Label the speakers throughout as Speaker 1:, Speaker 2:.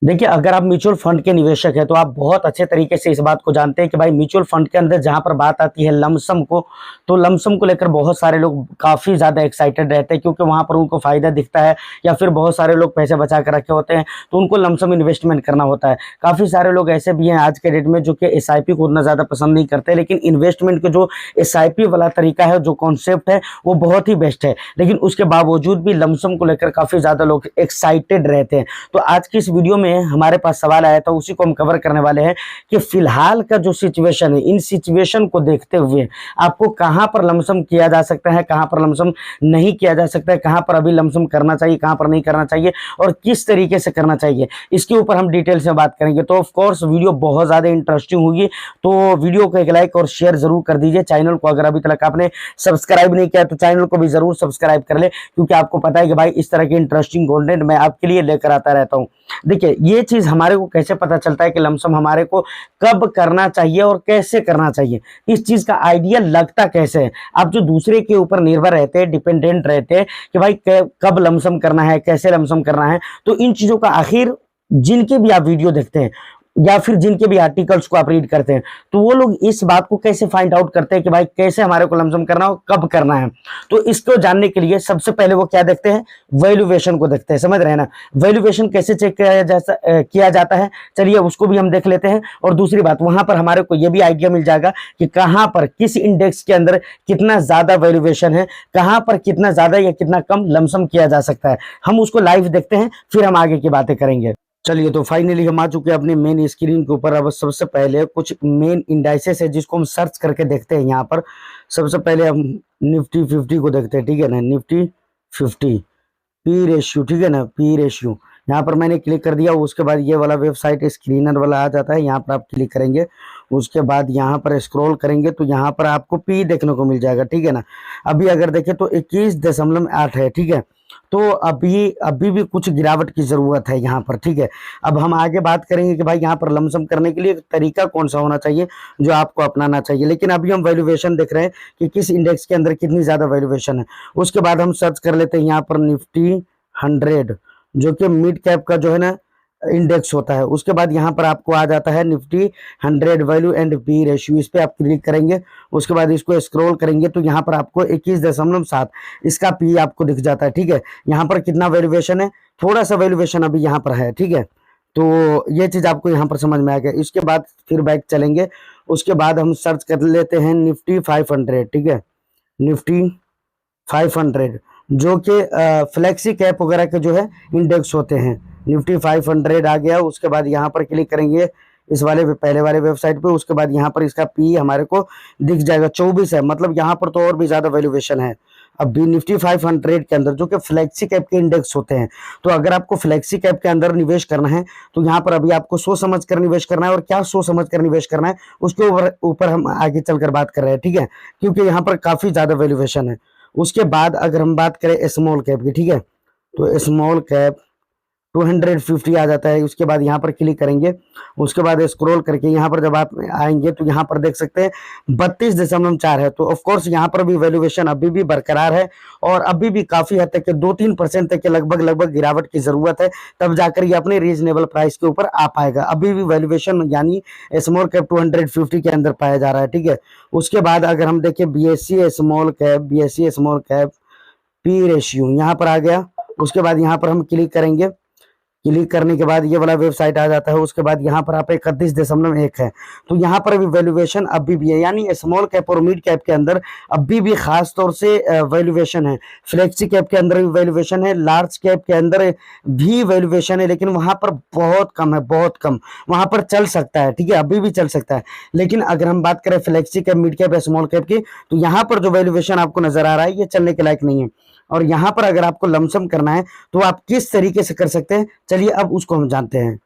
Speaker 1: देखिए, अगर आप म्यूचुअल फंड के निवेशक हैं, तो आप बहुत अच्छे तरीके से इस बात को जानते हैं कि भाई म्यूचुअल फंड के अंदर जहाँ पर बात आती है लमसम को, तो लमसम को लेकर बहुत सारे लोग काफ़ी ज़्यादा एक्साइटेड रहते हैं क्योंकि वहाँ पर उनको फ़ायदा दिखता है या फिर बहुत सारे लोग पैसे बचा कर रखे होते हैं, तो उनको लमसम इन्वेस्टमेंट करना होता है। काफ़ी सारे लोग ऐसे भी हैं आज के डेट में जो कि एसआईपी को उतना ज़्यादा पसंद नहीं करते, लेकिन इन्वेस्टमेंट का जो एसआईपी वाला तरीका है, जो कॉन्सेप्ट है, वो बहुत ही बेस्ट है। लेकिन उसके बावजूद भी लमसम को लेकर काफ़ी ज़्यादा लोग एक्साइटेड रहते हैं। तो आज की इस वीडियो में हमारे पास सवाल आया था, उसी को हम कवर करने वाले हैं कि फिलहाल का जो सिचुएशन है, इन सिचुएशन को देखते हुए आपको कहां पर लमसम किया जा सकता है, कहां पर लमसम नहीं किया जा सकता है, कहां पर अभी लमसम करना चाहिए, कहां पर नहीं करना चाहिए और किस तरीके से करना चाहिए, इसके ऊपर हम डिटेल से बात करेंगे। तो ऑफ कोर्स वीडियो बहुत ज्यादा इंटरेस्टिंग होगी, तो वीडियो को एक लाइक और शेयर जरूर कर दीजिए। चैनल को अगर अभी तक आपने सब्सक्राइब नहीं किया तो चैनल को भी जरूर सब्सक्राइब कर ले, क्योंकि आपको पता है कि भाई इस तरह के इंटरेस्टिंग कंटेंट मैं आपके लिए लेकर आता रहता हूं। देखिए, ये चीज हमारे को कैसे पता चलता है कि लमसम हमारे को कब करना चाहिए और कैसे करना चाहिए, इस चीज का आइडिया लगता कैसे है। आप जो दूसरे के ऊपर निर्भर रहते हैं, डिपेंडेंट रहते हैं कि भाई कब लमसम करना है, कैसे लमसम करना है, तो इन चीजों का आखिर जिनके भी आप वीडियो देखते हैं या फिर जिनके भी आर्टिकल्स को आप रीड करते हैं, तो वो लोग इस बात को कैसे फाइंड आउट करते हैं कि भाई कैसे हमारे को लमसम करना हो, कब करना है। तो इसको जानने के लिए सबसे पहले वो क्या देखते हैं, वैल्यूएशन को देखते हैं। समझ रहे हैं ना, वैल्यूएशन कैसे चेक किया जाता है, चलिए उसको भी हम देख लेते हैं। और दूसरी बात, वहां पर हमारे को ये भी आइडिया मिल जाएगा कि कहां पर किस इंडेक्स के अंदर कितना ज्यादा वैल्यूएशन है, कहां पर कितना ज्यादा या कितना कम लमसम किया जा सकता है। हम उसको लाइव देखते हैं, फिर हम आगे की बातें करेंगे। चलिए, तो फाइनली हम आ चुके हैं अपनी मेन स्क्रीन के ऊपर। अब सबसे पहले कुछ मेन इंडाइसेस है जिसको हम सर्च करके देखते हैं। यहाँ पर सबसे पहले हम निफ्टी 50 को देखते हैं, ठीक है ना, निफ्टी 50 पी रेशियो, ठीक है ना, पी रेशियो। यहाँ पर मैंने क्लिक कर दिया, उसके बाद ये वाला वेबसाइट स्क्रीनर वाला आ जाता है, यहाँ पर आप क्लिक करेंगे, उसके बाद यहाँ पर स्क्रॉल करेंगे तो यहाँ पर आपको पी देखने को मिल जाएगा, ठीक है ना। अभी अगर देखें तो 21.8 है, ठीक है। तो अभी भी कुछ गिरावट की जरूरत है यहाँ पर, ठीक है। अब हम आगे बात करेंगे कि भाई यहाँ पर लमसम करने के लिए तरीका कौन सा होना चाहिए जो आपको अपनाना चाहिए, लेकिन अभी हम वैल्यूएशन देख रहे हैं कि किस इंडेक्स के अंदर कितनी ज्यादा वैल्यूएशन है। उसके बाद हम सर्च कर लेते हैं यहाँ पर निफ्टी 100, जो कि मिड कैप का जो है ना इंडेक्स होता है। उसके बाद यहाँ पर आपको आ जाता है Nifty 100 value and P ratio, इस पे आप क्लिक करेंगे। उसके बाद इसको स्क्रॉल करेंगे तो यहाँ पर आपको 21.7 इसका पी आपको दिख जाता है, ठीक है। यहाँ पर कितना वैल्यूएशन है, थोड़ा सा वैल्यूएशन अभी यहाँ पर है, ठीक है। तो ये चीज आपको यहाँ पर समझ में आ गया। इसके बाद फिर बैक चलेंगे, उसके बाद हम सर्च कर लेते हैं निफ्टी 500, ठीक है, निफ्टी 500, जो कि फ्लेक्सी कैप वगैरह के जो है इंडेक्स होते हैं। निफ्टी 500 आ गया, उसके बाद यहाँ पर क्लिक करेंगे इस वाले पहले वाले वेबसाइट पे। उसके बाद यहाँ पर इसका पी हमारे को दिख जाएगा 24 है, मतलब यहाँ पर तो और भी ज्यादा वैल्यूएशन है अभी निफ्टी 500 के अंदर, जो कि फ्लेक्सी कैप के इंडेक्स होते हैं। तो अगर आपको फ्लेक्सी कैप के अंदर निवेश करना है तो यहाँ पर अभी आपको सोच समझ कर निवेश करना है, और क्या सोच समझ कर निवेश करना है उसके ऊपर हम आगे चलकर बात कर रहे हैं, ठीक है, क्योंकि यहाँ पर काफी ज्यादा वैल्यूएशन है। उसके बाद अगर हम बात करें स्मॉल कैप की, ठीक है, तो स्मॉल कैप 250 आ जाता है। उसके बाद यहाँ पर क्लिक करेंगे, उसके बाद स्क्रॉल करके यहाँ पर जब आप आएंगे तो यहाँ पर देख सकते हैं 32.4 है। तो ऑफ कोर्स यहाँ पर भी वैल्यूएशन अभी भी बरकरार है, और अभी भी काफी हद तक के 2-3% तक के लगभग गिरावट की जरूरत है, तब जाकर ये अपने रीजनेबल प्राइस के ऊपर आ पाएगा। अभी भी वैल्यूएशन यानी स्मॉल कैप 250 के अंदर पाया जा रहा है, ठीक है। उसके बाद अगर हम देखें BSc small cap P ratio यहाँ पर आ गया। उसके बाद यहाँ पर हम क्लिक करेंगे, क्लिक करने के बाद ये वाला वेबसाइट आ जाता है। उसके बाद यहाँ पर आप 31.1 है, तो यहाँ पर भी वैल्यूएशन अभी भी है, यानी स्मॉल कैप और मिड कैप के अंदर अभी भी खास तौर से वैल्यूएशन है। फ्लेक्सी कैप के अंदर भी वैल्यूएशन है, लार्ज कैप के अंदर भी वैल्यूएशन है, लेकिन वहां पर बहुत कम है, बहुत कम। वहां पर चल सकता है, ठीक है, अभी भी चल सकता है। लेकिन अगर हम बात करें फ्लेक्सी कैप, मिड कैप या स्मॉल कैप की, तो यहाँ पर जो वैल्यूएशन आपको नजर आ रहा है ये चलने के लायक नहीं है। और यहाँ पर अगर आपको लमसम करना है तो आप किस तरीके से कर सकते हैं, चलिए अब उसको हम जानते हैं।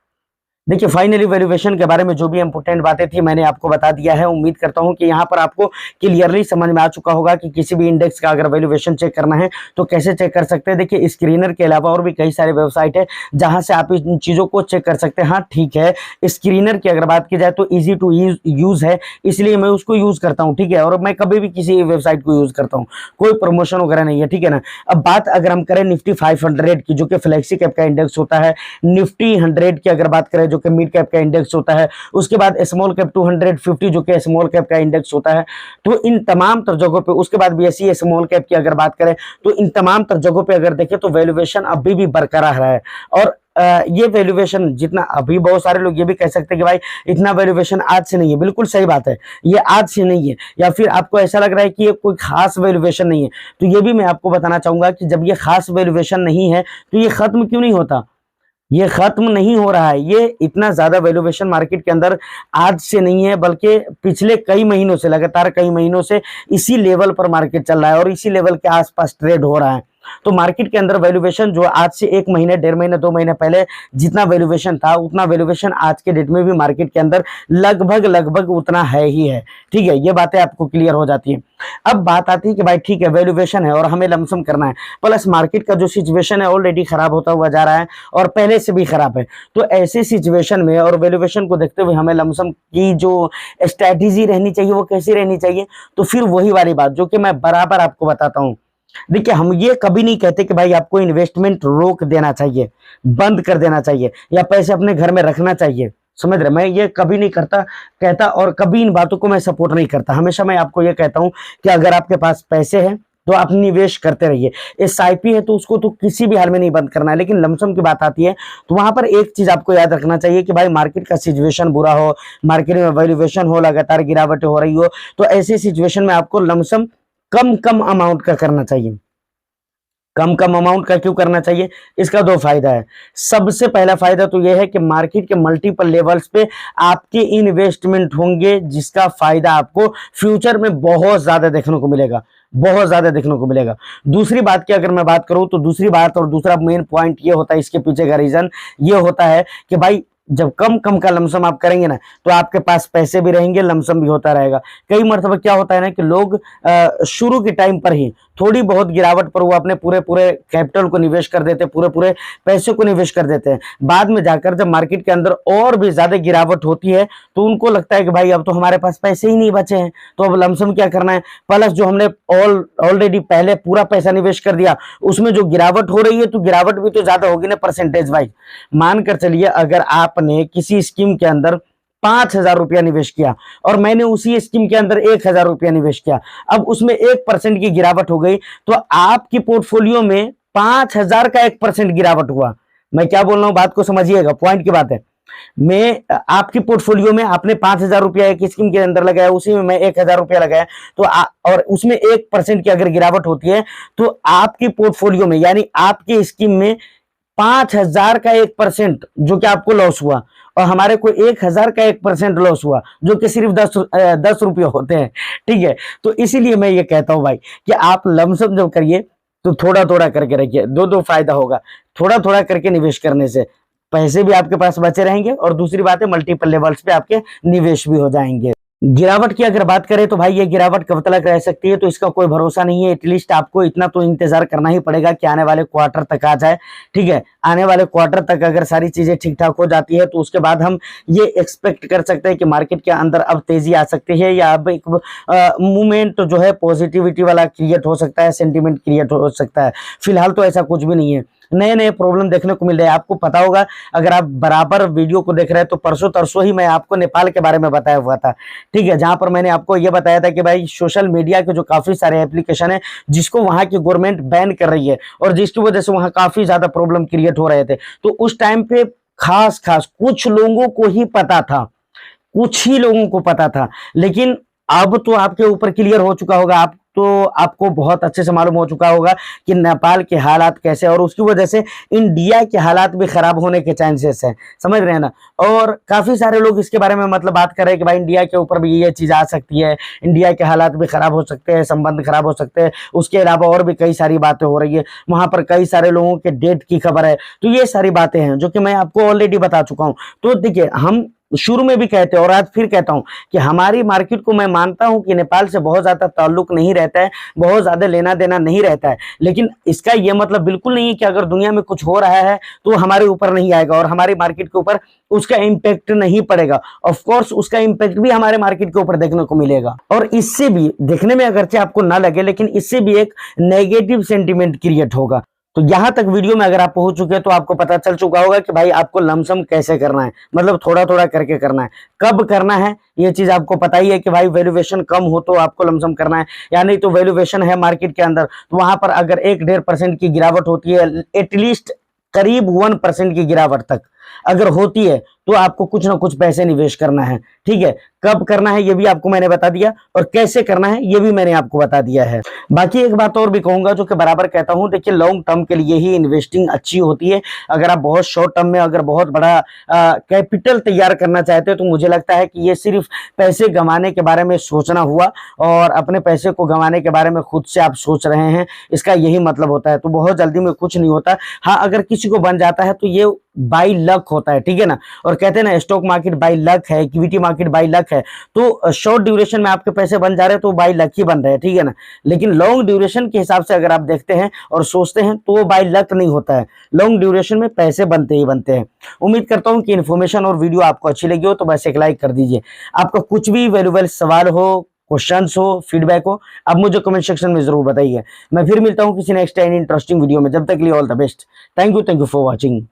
Speaker 1: देखिए फाइनली वैल्यूएशन के बारे में जो भी इंपॉर्टेंट बातें थी मैंने आपको बता दिया है। उम्मीद करता हूं कि यहां पर आपको क्लियरली समझ में आ चुका होगा कि किसी भी इंडेक्स का अगर वैल्यूएशन चेक करना है तो कैसे चेक कर सकते हैं। देखिए स्क्रीनर के अलावा और भी कई सारे वेबसाइट है जहां से आप इन चीज़ों को चेक कर सकते हैं। हाँ ठीक है, स्क्रीनर की अगर बात की जाए तो ईजी टू यूज़ है, इसलिए मैं उसको यूज़ करता हूँ। ठीक है, और मैं कभी भी किसी वेबसाइट को यूज़ करता हूँ, कोई प्रमोशन वगैरह नहीं है। ठीक है ना। अब बात अगर हम करें निफ्टी 500 की जो कि फ्लेक्सी कैप का इंडेक्स होता है, निफ्टी 100 की अगर बात करें जो कि मिड कैप का इंडेक्स होता है, उसके बाद स्मॉल कैप 250 जो कि स्मॉल कैप का इंडेक्स होता है, तो इन तमाम तर जगहों पे, उसके बाद बीएसई स्मॉल कैप की अगर बात करें तो इन तमाम तर जगहों पे अगर देखें तो वैल्यूएशन अभी भी बरकरार है। और ये वैल्यूएशन जितना अभी, बहुत सारे लोग ये भी कह सकते हैं कि भाई इतना वैल्यूएशन आज से नहीं है। बिल्कुल सही बात है, ये आज से नहीं है। या फिर आपको ऐसा लग रहा है कि ये कोई खास वैल्यूएशन नहीं है, तो ये भी मैं आपको बताना चाहूंगा कि जब ये खास वैल्यूएशन नहीं है तो ये खत्म क्यों नहीं होता। ये खत्म नहीं हो रहा है। ये इतना ज्यादा वैल्यूएशन मार्केट के अंदर आज से नहीं है, बल्कि पिछले कई महीनों से, लगातार कई महीनों से इसी लेवल पर मार्केट चल रहा है और इसी लेवल के आसपास ट्रेड हो रहा है। तो मार्केट के अंदर वैल्यूएशन जो आज से 1 महीने, 1.5 महीने, 2 महीने पहले जितना वैल्यूएशन था, उतना वैल्यूएशन आज के डेट में भी मार्केट के अंदर लगभग लगभग उतना है ही है। ठीक है, ये बातें आपको क्लियर हो जाती है। अब बात आती है कि भाई ठीक है वैल्यूएशन है और हमें लमसम करना है, प्लस मार्केट का जो सिचुएशन है ऑलरेडी खराब होता हुआ जा रहा है और पहले से भी खराब है। तो ऐसे सिचुएशन में और वैल्यूएशन को देखते हुए हमें लमसम की जो स्ट्रैटेजी रहनी चाहिए वो कैसी रहनी चाहिए, तो फिर वही वाली बात जो कि मैं बराबर आपको बताता हूँ। देखिए हम ये कभी नहीं कहते कि भाई आपको इन्वेस्टमेंट रोक देना चाहिए, बंद कर देना चाहिए या पैसे अपने घर में रखना चाहिए। समझ रहे, मैं ये कभी नहीं करता कहता और कभी इन बातों को मैं सपोर्ट नहीं करता। हमेशा मैं आपको ये कहता हूं कि अगर आपके पास पैसे हैं तो आप निवेश करते रहिए। एसआईपी है तो उसको तो किसी भी हाल में नहीं बंद करना है, लेकिन लमसम की बात आती है तो वहां पर एक चीज आपको याद रखना चाहिए कि भाई मार्केट का सिचुएशन बुरा हो, मार्केट में वैल्यूएशन हो, लगातार गिरावटें हो रही हो, तो ऐसी सिचुएशन में आपको लमसम कम कम अमाउंट का करना चाहिए। कम कम अमाउंट का क्यों करना चाहिए, इसका दो फायदा है। सबसे पहला फायदा तो यह है कि मार्केट के मल्टीपल लेवल्स पे आपके इन्वेस्टमेंट होंगे जिसका फायदा आपको फ्यूचर में बहुत ज्यादा देखने को मिलेगा, बहुत ज्यादा देखने को मिलेगा। दूसरी बात की अगर मैं बात करूं तो दूसरी बात और दूसरा मेन पॉइंट ये होता है, इसके पीछे का रीजन ये होता है कि भाई जब कम कम का लमसम आप करेंगे ना तो आपके पास पैसे भी रहेंगे, लमसम भी होता रहेगा। कई मरतबा क्या होता है ना कि लोग शुरू के टाइम पर ही थोड़ी बहुत गिरावट पर वो अपने पूरे पूरे कैपिटल को निवेश कर देते हैं, पूरे पूरे पैसे को निवेश कर देते हैं। बाद में जाकर जब मार्केट के अंदर और भी ज्यादा गिरावट होती है तो उनको लगता है कि भाई अब तो हमारे पास पैसे ही नहीं बचे हैं, तो अब लमसम क्या करना है। प्लस जो हमने ऑलरेडी पहले पूरा पैसा निवेश कर दिया उसमें जो गिरावट हो रही है तो गिरावट भी तो ज्यादा होगी ना परसेंटेज वाइज। मानकर चलिए अगर आपने किसी स्कीम के अंदर 5,000 रुपया निवेश किया और मैंने उसी स्कीम के अंदर 1,000 रुपया निवेश किया, अब उसमें 1% की गिरावट हो गई तो आपकी पोर्टफोलियो में 5,000 का 1% गिरावट हुआ। मैं क्या बोल रहा हूं बात को समझिएगा, पॉइंट की बात है। मैं आपकी पोर्टफोलियो में आपने 5,000 रुपया एक स्कीम के अंदर लगाया, उसी में मैं 1,000 रुपया लगाया, तो और उसमें 1% की अगर गिरावट होती है तो आपकी पोर्टफोलियो में यानी आपकी स्कीम में 5,000 का 1% जो कि आपको लॉस हुआ और हमारे को 1,000 का 1% लॉस हुआ जो कि सिर्फ 10 रुपये होते हैं। ठीक है, तो इसीलिए मैं ये कहता हूं भाई कि आप लमसम जब करिए तो थोड़ा थोड़ा करके रखिए, दो फायदा होगा। थोड़ा थोड़ा करके निवेश करने से पैसे भी आपके पास बचे रहेंगे और दूसरी बात है मल्टीपल लेवल्स पे आपके निवेश भी हो जाएंगे। गिरावट की अगर बात करें तो भाई ये गिरावट कब तक रह सकती है तो इसका कोई भरोसा नहीं है। एटलीस्ट आपको इतना तो इंतजार करना ही पड़ेगा कि आने वाले क्वार्टर तक आ जाए। ठीक है, आने वाले क्वार्टर तक अगर सारी चीजें ठीक ठाक हो जाती है तो उसके बाद हम ये एक्सपेक्ट कर सकते हैं कि मार्केट के अंदर अब तेजी आ सकती है या अब एक मूवमेंट जो है पॉजिटिविटी वाला क्रिएट हो सकता है, सेंटिमेंट क्रिएट हो सकता है। फिलहाल तो ऐसा कुछ भी नहीं है, नए नए प्रॉब्लम देखने को मिल रहे हैं। आपको पता होगा अगर आप बराबर वीडियो को देख रहे हैं तो परसों तरसों ही मैं आपको नेपाल के बारे में बताया हुआ था। ठीक है, जहां पर मैंने आपको यह बताया था कि भाई सोशल मीडिया के जो काफी सारे एप्लीकेशन है जिसको वहां की गवर्नमेंट बैन कर रही है और जिसकी वजह से वहां काफी ज्यादा प्रॉब्लम क्रिएट हो रहे थे। तो उस टाइम पे खास खास कुछ लोगों को ही पता था, कुछ ही लोगों को पता था, लेकिन अब तो आपके ऊपर क्लियर हो चुका होगा। आप तो आपको बहुत अच्छे से मालूम हो चुका होगा कि नेपाल के हालात कैसे, और उसकी वजह से इंडिया के हालात भी खराब होने के चांसेस हैं, समझ रहे हैं ना। और काफी सारे लोग इसके बारे में मतलब बात कर रहे हैं कि भाई इंडिया के ऊपर भी ये चीज आ सकती है, इंडिया के हालात भी खराब हो सकते हैं, संबंध खराब हो सकते हैं। उसके अलावा और भी कई सारी बातें हो रही है, वहां पर कई सारे लोगों के डेथ की खबर है। तो ये सारी बातें हैं जो कि मैं आपको ऑलरेडी बता चुका हूं। तो देखिए, हम शुरू में भी कहते हैं और आज फिर कहता हूं कि हमारी मार्केट को मैं मानता हूं कि नेपाल से बहुत ज्यादा ताल्लुक नहीं रहता है, बहुत ज्यादा लेना देना नहीं रहता है, लेकिन इसका यह मतलब बिल्कुल नहीं है कि अगर दुनिया में कुछ हो रहा है तो हमारे ऊपर नहीं आएगा और हमारी मार्केट के ऊपर उसका इंपैक्ट नहीं पड़ेगा। ऑफ कोर्स उसका इंपैक्ट भी हमारे मार्केट के ऊपर देखने को मिलेगा, और इससे भी देखने में अगरचे आपको ना लगे लेकिन इससे भी एक नेगेटिव सेंटीमेंट क्रिएट होगा। तो यहां तक वीडियो में अगर आप पहुंच चुके हैं तो आपको पता चल चुका होगा कि भाई आपको लमसम कैसे करना है, मतलब थोड़ा थोड़ा करके करना है, कब करना है ये चीज आपको पता ही है कि भाई वैल्यूएशन कम हो तो आपको लमसम करना है, या नहीं तो वैल्यूएशन है मार्केट के अंदर तो वहां पर अगर 1-1.5% की गिरावट होती है, एटलीस्ट करीब 1% की गिरावट तक अगर होती है तो आपको कुछ ना कुछ पैसे निवेश करना है। ठीक है, कब करना है ये भी आपको मैंने बता दिया और कैसे करना है ये भी मैंने आपको बता दिया है। बाकी एक बात और भी कहूंगा जो कि बराबर कहता हूं, देखिए लॉन्ग टर्म के लिए ही इन्वेस्टिंग अच्छी होती है। अगर आप बहुत शॉर्ट टर्म में अगर बहुत बड़ा कैपिटल तैयार करना चाहते हैं तो मुझे लगता है कि ये सिर्फ पैसे गंवाने के बारे में सोचना हुआ, और अपने पैसे को गंवाने के बारे में खुद से आप सोच रहे हैं, इसका यही मतलब होता है। तो बहुत जल्दी में कुछ नहीं होता। हाँ, अगर किसी को बन जाता है तो ये बाई लक होता है, ठीक है ना। और कहते हैं ना स्टॉक मार्केट बाई लक है, इक्विटी मार्केट बाई लक है, तो शॉर्ट ड्यूरेशन में आपके पैसे बन जा रहे हैं तो बाई लक ही बन रहे हैं, ठीक है ना। लेकिन लॉन्ग ड्यूरेशन के हिसाब से अगर आप देखते हैं और सोचते हैं तो वो बाई लक नहीं होता है, लॉन्ग ड्यूरेशन में पैसे बनते ही बनते हैं। उम्मीद करता हूं कि इन्फॉर्मेशन और वीडियो आपको अच्छी लगी हो तो बस एक लाइक कर दीजिए। आपका कुछ भी वैल्यूएबल सवाल हो, क्वेश्चंस हो, फीडबैक हो, आप मुझे कमेंट सेक्शन में जरूर बताइए। मैं फिर मिलता हूं किसी नेक्स्ट एंड इंटरेस्टिंग वीडियो में, जब तक के लिए all the best. Thank you for watching.